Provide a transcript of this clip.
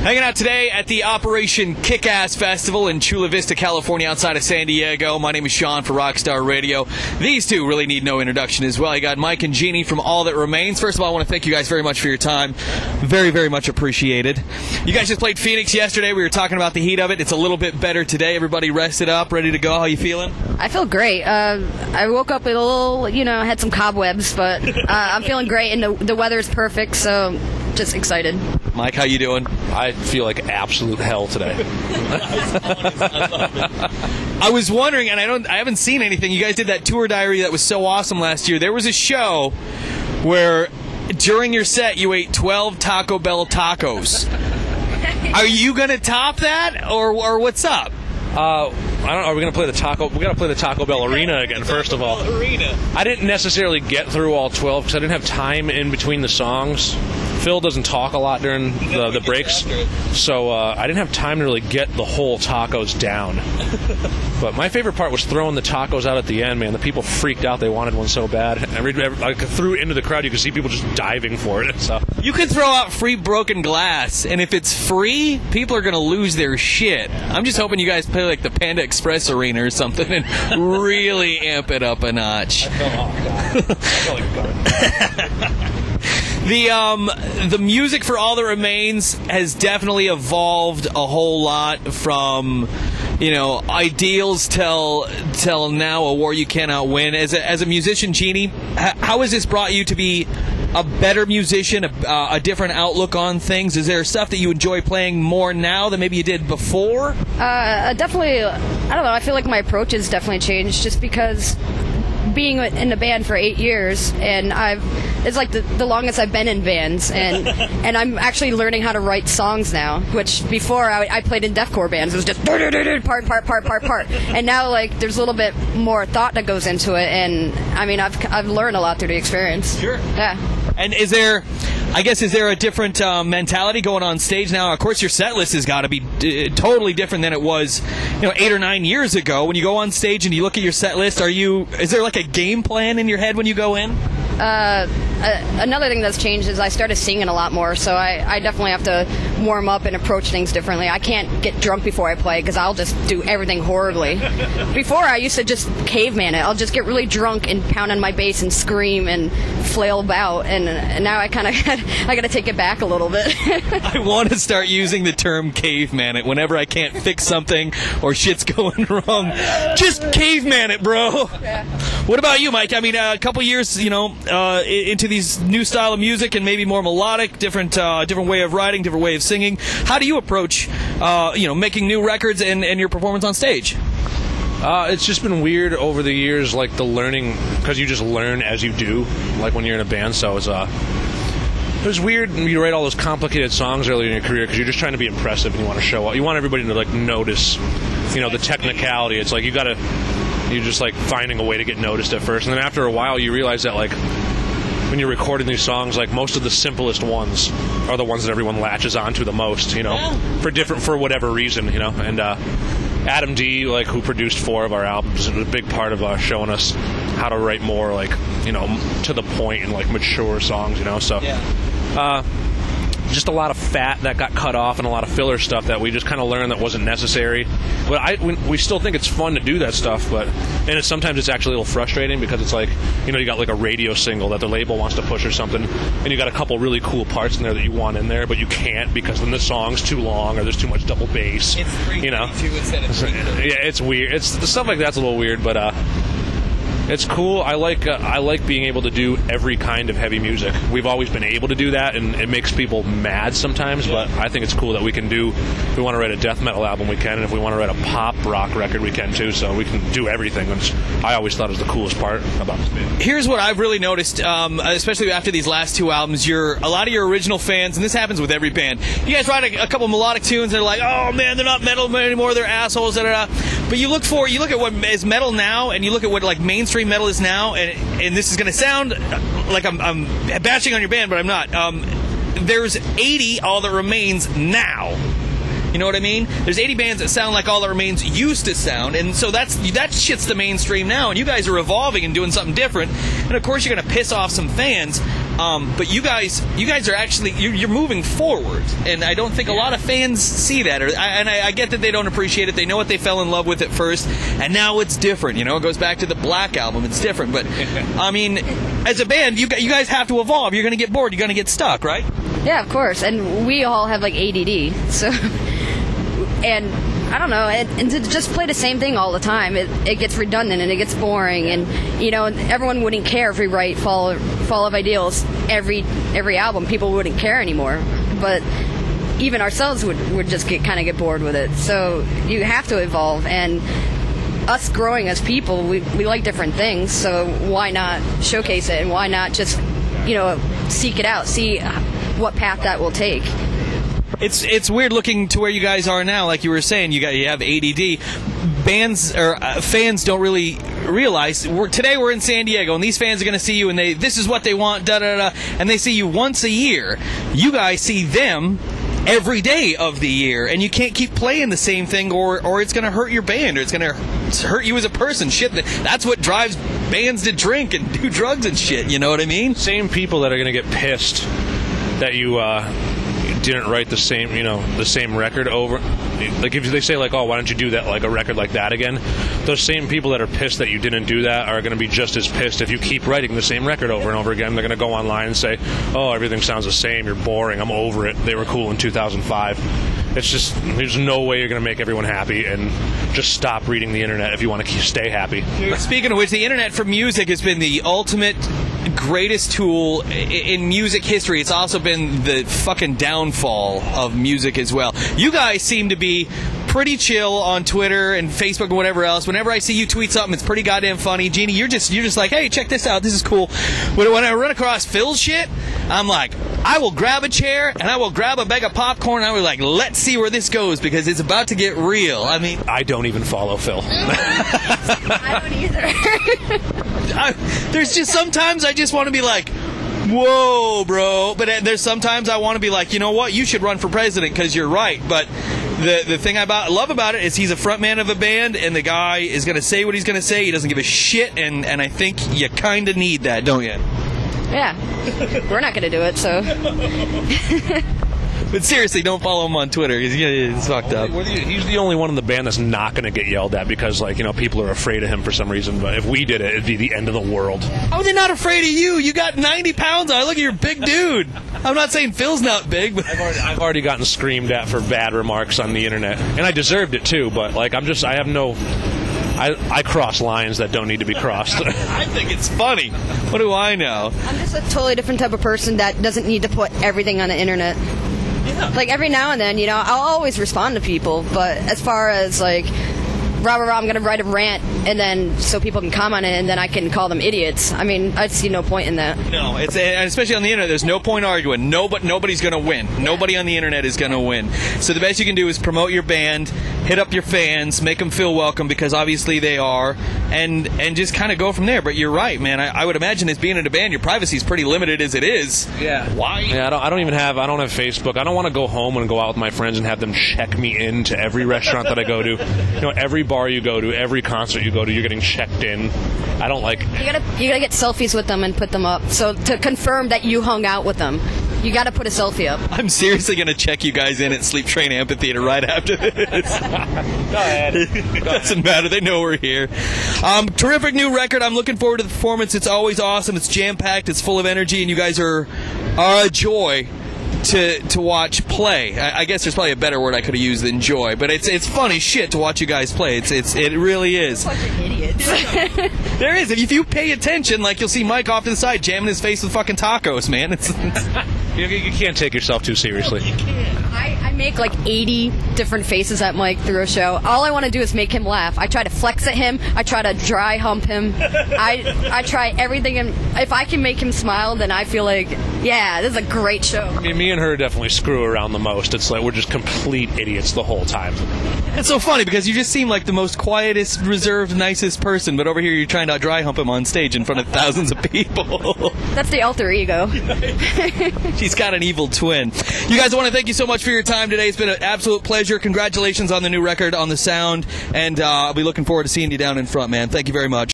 Hanging out today at the Operation Kick-Ass Festival in Chula Vista, California, outside of San Diego. My name is Shawn for Rockstar Radio. These two really need no introduction as well. You got Mike and Jeanne from All That Remains. First of all, I want to thank you guys very much for your time. Very, very much appreciated. You guys just played Phoenix yesterday. We were talking about the heat of it. It's a little bit better today. Everybody rested up, ready to go. How you feeling? I feel great. I woke up a little, had some cobwebs, but I'm feeling great, and the weather's perfect, so just excited. Mike, how you doing? I feel like absolute hell today. I was wondering, and I haven't seen anything. You guys did that tour diary that was so awesome last year. There was a show where during your set you ate 12 Taco Bell tacos. Are you going to top that, or what's up? I don't know. Are we going to play the Taco? We got to play the Taco Bell Arena again. First of all, I didn't necessarily get through all 12 because I didn't have time in between the songs. Phil doesn't talk a lot during the breaks, so I didn't have time to really get the whole tacos down. But my favorite part was throwing the tacos out at the end, man. The people freaked out. They wanted one so bad. I threw it into the crowd. You could see people just diving for it. So you could throw out free broken glass, and if it's free, people are going to lose their shit. I'm just hoping you guys play like the Panda Express Arena or something and really amp it up a notch. I felt like The music for All That Remains has definitely evolved a whole lot from, ideals till now, a war you cannot win. As a musician, Jeanne, how has this brought you to be a better musician, a different outlook on things? Is there stuff that you enjoy playing more now than maybe you did before? Definitely, I don't know, I feel like my approach has definitely changed just because being in a band for 8 years, and it's like the longest I've been in bands, and I'm actually learning how to write songs now, which before I played in deathcore bands. It was just part, and now like there's a little bit more thought that goes into it, and I mean I've learned a lot through the experience. Sure. Yeah. And is there a different mentality going on stage now? Of course, your set list has got to be totally different than it was, 8 or 9 years ago. When you go on stage and you look at your set list, is there like a game plan in your head when you go in? Another thing that's changed is I started singing a lot more, so I definitely have to warm up and approach things differently. I can't get drunk before I play because I'll just do everything horribly. Before, I used to just caveman it. I'll just get really drunk and pound on my bass and scream and flail about, and now I kind of I got to take it back a little bit. I want to start using the term caveman it whenever I can't fix something or shit's going wrong. Just caveman it, bro. Yeah. What about you, Mike? I mean, a couple years, into these new style of music and maybe more melodic, different way of writing, different way of singing. How do you approach, making new records and your performance on stage? It's just been weird over the years, like the learning, because you just learn as you do, like when you're in a band. So it was weird when you write all those complicated songs early in your career because you're just trying to be impressive and you want to show up. You want everybody to like notice, the technicality. It's like you're just like finding a way to get noticed at first, and then after a while you realize that like when you're recording these songs, like most of the simplest ones are the ones that everyone latches onto the most, for whatever reason, and Adam D, like who produced 4 of our albums, is a big part of showing us how to write more like to the point and like mature songs, so yeah. Just a lot of fat that got cut off and a lot of filler stuff that we just kind of learned that wasn't necessary. But we still think it's fun to do that stuff, and sometimes it's actually a little frustrating because it's like, you got like a radio single that the label wants to push or something, and you got a couple really cool parts in there that you want in there, but you can't because then the song's too long or there's too much double bass. It's 3:22 instead of 3:30. Yeah, it's weird. It's stuff like that's a little weird, but it's cool. I like being able to do every kind of heavy music. We've always been able to do that, and it makes people mad sometimes, but I think it's cool that we can do, if we want to write a death metal album, we can, and if we want to write a pop rock record, we can too, so we can do everything, which I always thought was the coolest part about this band. Here's what I've really noticed, especially after these last 2 albums, a lot of your original fans, and this happens with every band, you guys write a couple melodic tunes, and they're like, oh man, they're not metal anymore, they're assholes, da-da-da. But you look at what is metal now, and you look at what like mainstream metal is now, and this is going to sound like I'm bashing on your band, but I'm not. There's 80 All That Remains now. You know what I mean? There's 80 bands that sound like All That Remains used to sound, and so that shit's the mainstream now, and you guys are evolving and doing something different, and of course you're going to piss off some fans, But you guys are actually you're moving forward, and I don't think a lot of fans see that. I get that they don't appreciate it. They know what they fell in love with at first, and now it's different. It goes back to the Black Album. It's different, but I mean, as a band, you guys have to evolve. You're going to get bored. You're going to get stuck, right? Yeah, of course. And we all have like ADD, so and I don't know, and to just play the same thing all the time, it gets redundant and it gets boring, and everyone wouldn't care if we write Fall of Ideals every album. People wouldn't care anymore, but even ourselves would just kind of get bored with it. So you have to evolve, and us growing as people, we like different things, so why not showcase it, and why not just seek it out, see what path that will take. It's weird looking to where you guys are now. Like you were saying, you have ADD. Bands or fans don't really realize. Today we're in San Diego, and these fans are going to see you, and this is what they want, and they see you once a year. You guys see them every day of the year, and you can't keep playing the same thing, or it's going to hurt your band, or it's going to hurt you as a person. Shit, that's what drives bands to drink and do drugs and shit. You know what I mean? Same people that are going to get pissed that you didn't write the same record over. Like if they say like, oh, why don't you do that, like a record like that again? Those same people that are pissed that you didn't do that are going to be just as pissed if you keep writing the same record over and over again. They're going to go online and say, oh, everything sounds the same. You're boring. I'm over it. They were cool in 2005. It's just, there's no way you're going to make everyone happy, and just stop reading the internet if you want to stay happy. Speaking of which, the internet for music has been the ultimate greatest tool in music history. It's also been the fucking downfall of music as well. You guys seem to be pretty chill on Twitter and Facebook and whatever else. Whenever I see you tweet something, it's pretty goddamn funny. Jeannie, you're just like, hey, check this out. This is cool. When I run across Phil's shit, I'm like, I will grab a chair and I will grab a bag of popcorn and I will like, let's see where this goes, because it's about to get real. I mean, I don't even follow Phil. I don't either. There's just sometimes I just want to be like, whoa, bro. But there's sometimes I want to be like, you know what? You should run for president because you're right. But the thing I love about it is he's a front man of a band, and the guy is going to say what he's going to say. He doesn't give a shit, and I think you kind of need that, don't you? Yeah. We're not going to do it, so. But seriously, don't follow him on Twitter. He's fucked up. He's the only one in the band that's not going to get yelled at because, like, people are afraid of him for some reason. But if we did it, it'd be the end of the world. Oh, they're not afraid of you. You got 90 pounds on. Look at your big dude. I'm not saying Phil's not big, but I've already gotten screamed at for bad remarks on the internet, and I deserved it too. But like, I cross lines that don't need to be crossed. I think it's funny. What do I know? I'm just a totally different type of person that doesn't need to put everything on the internet. Yeah. Like every now and then, I'll always respond to people, but as far as like, I'm going to write a rant, and then so people can comment on it, and then I can call them idiots. I mean, I see no point in that. No, especially on the internet, there's no point arguing. Nobody's going to win. Nobody on the internet is going to win. So the best you can do is promote your band, hit up your fans, make them feel welcome, because obviously they are, and just kind of go from there. But you're right, man. I would imagine as being in a band, your privacy is pretty limited as it is. Yeah. Why? Yeah, I don't have Facebook. I don't want to go home and go out with my friends and have them check me into every restaurant that I go to. Every bar you go to, every concert you go to, you're getting checked in. I don't like. You gotta get selfies with them and put them up. So to confirm that you hung out with them, you gotta put a selfie up. I'm seriously gonna check you guys in at Sleep Train Amphitheater right after this. Go ahead. It doesn't matter. They know we're here. Terrific new record. I'm looking forward to the performance. It's always awesome. It's jam-packed. It's full of energy, and you guys are a joy to watch play. I guess there's probably a better word I could have used than joy, but it's funny shit to watch you guys play. It really is. Bunch of idiots. There is. If you pay attention, like you'll see Mike off to the side jamming his face with fucking tacos, man. You can't take yourself too seriously. No, you can't. I make like 80 different faces at Mike through a show. All I want to do is make him laugh. I try to flex at him. I try to dry hump him. I try everything, and if I can make him smile, then I feel like, yeah, this is a great show. I mean, me and her definitely screw around the most. It's like we're just complete idiots the whole time. It's so funny because you just seem like the most quietest, reserved, nicest person, but over here you're trying to dry hump him on stage in front of thousands of people. That's the alter ego. She's got an evil twin. You guys, I want to thank you so much for your time today. It's been an absolute pleasure. Congratulations on the new record, on the sound, and I'll be looking forward to seeing you down in front, man. Thank you very much.